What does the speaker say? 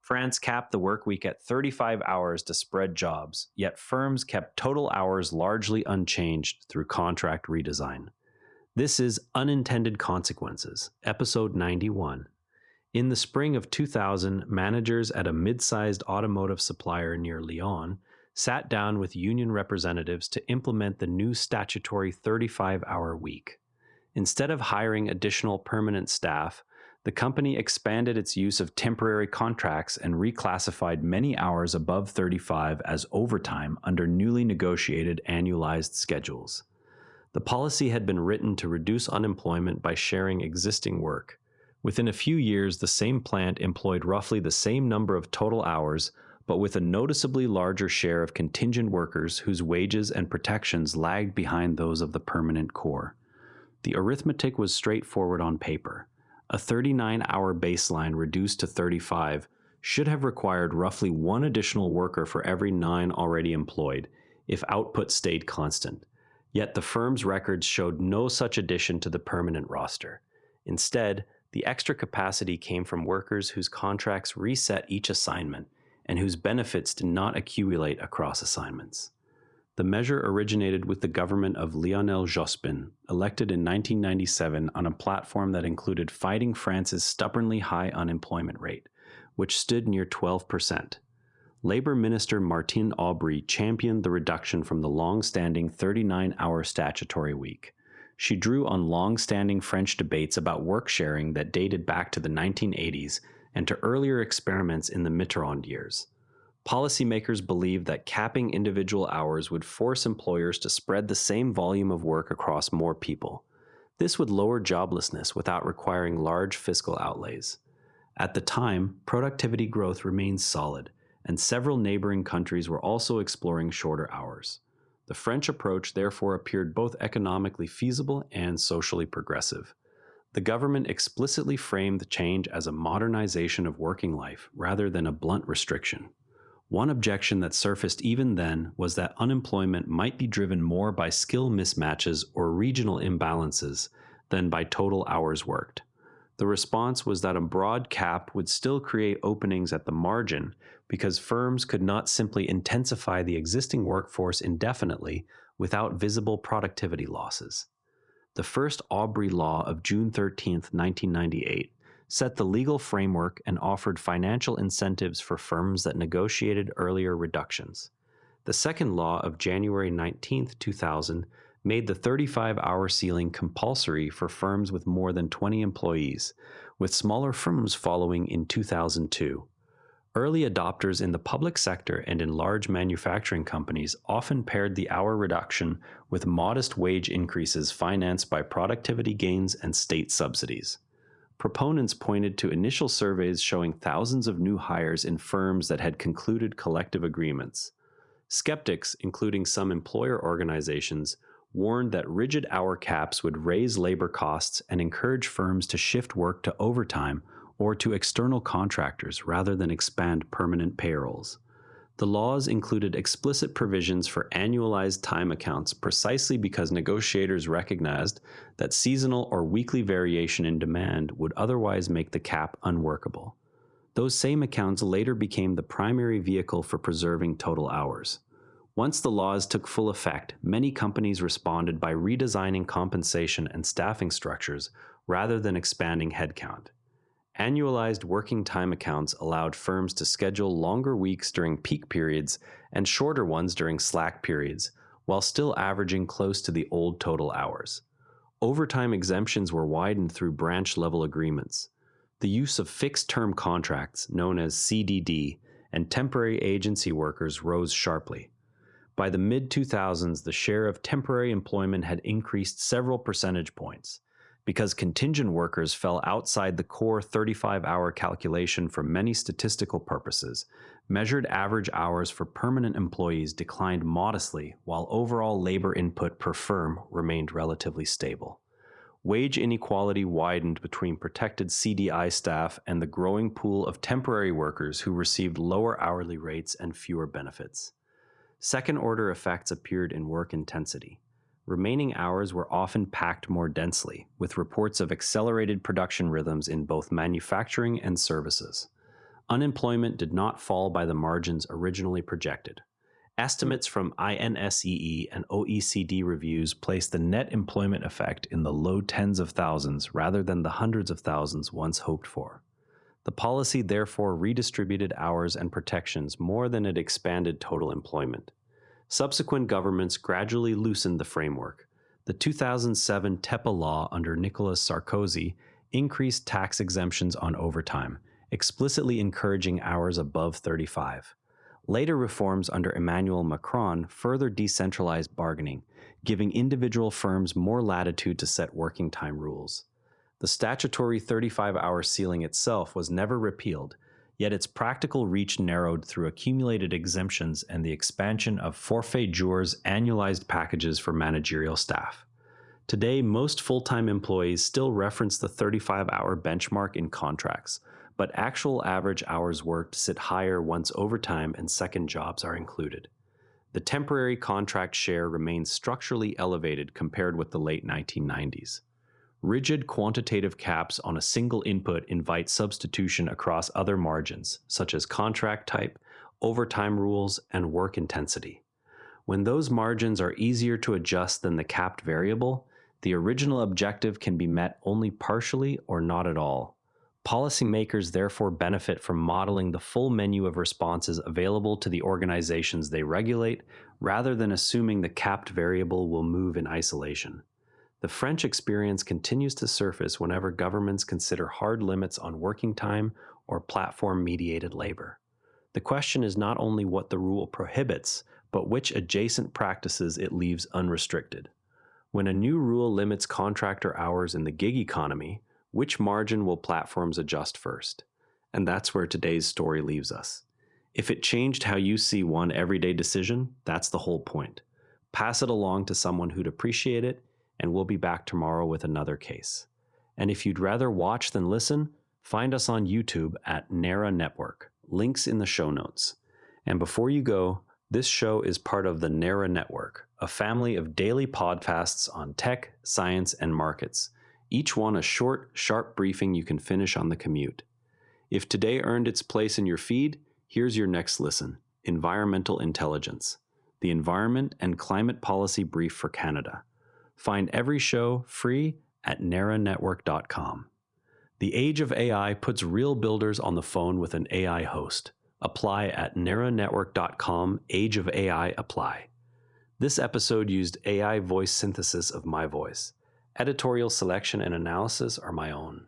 France capped the work week at 35 hours to spread jobs, yet firms kept total hours largely unchanged through contract redesign. This is Unintended Consequences, Episode 91. In the spring of 2000, managers at a mid-sized automotive supplier near Lyon sat down with union representatives to implement the new statutory 35-hour week. Instead of hiring additional permanent staff, the company expanded its use of temporary contracts and reclassified many hours above 35 as overtime under newly negotiated annualized schedules. The policy had been written to reduce unemployment by sharing existing work. Within a few years, the same plant employed roughly the same number of total hours, but with a noticeably larger share of contingent workers whose wages and protections lagged behind those of the permanent core. The arithmetic was straightforward on paper. A 39-hour baseline reduced to 35 should have required roughly one additional worker for every 9 already employed, if output stayed constant. Yet the firm's records showed no such addition to the permanent roster. Instead, the extra capacity came from workers whose contracts reset each assignment and whose benefits did not accumulate across assignments. The measure originated with the government of Lionel Jospin, elected in 1997 on a platform that included fighting France's stubbornly high unemployment rate, which stood near 12%. Labor Minister Martine Aubry championed the reduction from the long-standing 39-hour statutory week. She drew on long-standing French debates about work sharing that dated back to the 1980s and to earlier experiments in the Mitterrand years. Policymakers believed that capping individual hours would force employers to spread the same volume of work across more people. This would lower joblessness without requiring large fiscal outlays. At the time, productivity growth remained solid, and several neighboring countries were also exploring shorter hours. The French approach therefore appeared both economically feasible and socially progressive. The government explicitly framed the change as a modernization of working life rather than a blunt restriction. One objection that surfaced even then was that unemployment might be driven more by skill mismatches or regional imbalances than by total hours worked. The response was that a broad cap would still create openings at the margin because firms could not simply intensify the existing workforce indefinitely without visible productivity losses. The first Aubry Law of June 13, 1998, set the legal framework and offered financial incentives for firms that negotiated earlier reductions. The second law of January 19, 2000, made the 35-hour ceiling compulsory for firms with more than 20 employees, with smaller firms following in 2002. Early adopters in the public sector and in large manufacturing companies often paired the hour reduction with modest wage increases financed by productivity gains and state subsidies. Proponents pointed to initial surveys showing thousands of new hires in firms that had concluded collective agreements. Skeptics, including some employer organizations, warned that rigid hour caps would raise labor costs and encourage firms to shift work to overtime or to external contractors rather than expand permanent payrolls. The laws included explicit provisions for annualized time accounts precisely because negotiators recognized that seasonal or weekly variation in demand would otherwise make the cap unworkable. Those same accounts later became the primary vehicle for preserving total hours. Once the laws took full effect, many companies responded by redesigning compensation and staffing structures rather than expanding headcount. Annualized working time accounts allowed firms to schedule longer weeks during peak periods and shorter ones during slack periods, while still averaging close to the old total hours. Overtime exemptions were widened through branch-level agreements. The use of fixed-term contracts, known as CDD, and temporary agency workers rose sharply. By the mid-2000s, the share of temporary employment had increased several percentage points. Because contingent workers fell outside the core 35-hour calculation for many statistical purposes, measured average hours for permanent employees declined modestly while overall labor input per firm remained relatively stable. Wage inequality widened between protected CDI staff and the growing pool of temporary workers who received lower hourly rates and fewer benefits. Second-order effects appeared in work intensity. Remaining hours were often packed more densely, with reports of accelerated production rhythms in both manufacturing and services. Unemployment did not fall by the margins originally projected. Estimates from INSEE and OECD reviews placed the net employment effect in the low tens of thousands rather than the hundreds of thousands once hoped for. The policy therefore redistributed hours and protections more than it expanded total employment. Subsequent governments gradually loosened the framework. The 2007 TEPA law under Nicolas Sarkozy increased tax exemptions on overtime, explicitly encouraging hours above 35. Later reforms under Emmanuel Macron further decentralized bargaining, giving individual firms more latitude to set working time rules. The statutory 35-hour ceiling itself was never repealed, yet its practical reach narrowed through accumulated exemptions and the expansion of forfait jours annualized packages for managerial staff. Today, most full-time employees still reference the 35-hour benchmark in contracts, but actual average hours worked sit higher once overtime and second jobs are included. The temporary contract share remains structurally elevated compared with the late 1990s. Rigid quantitative caps on a single input invite substitution across other margins, such as contract type, overtime rules, and work intensity. When those margins are easier to adjust than the capped variable, the original objective can be met only partially or not at all. Policymakers therefore benefit from modeling the full menu of responses available to the organizations they regulate, rather than assuming the capped variable will move in isolation. The French experience continues to surface whenever governments consider hard limits on working time or platform-mediated labor. The question is not only what the rule prohibits, but which adjacent practices it leaves unrestricted. When a new rule limits contractor hours in the gig economy, which margin will platforms adjust first? And that's where today's story leaves us. If it changed how you see one everyday decision, that's the whole point. Pass it along to someone who'd appreciate it, and we'll be back tomorrow with another case. And if you'd rather watch than listen, find us on YouTube at NARA Network. Links in the show notes. And before you go, this show is part of the NARA Network, a family of daily podcasts on tech, science, and markets. Each one a short, sharp briefing you can finish on the commute. If today earned its place in your feed, here's your next listen: Environmental Intelligence, the Environment and Climate Policy Brief for Canada. Find every show free at naranetwork.com. The age of AI puts real builders on the phone with an AI host. Apply at naranetwork.com, Age of AI apply. This episode used AI voice synthesis of my voice. Editorial selection and analysis are my own.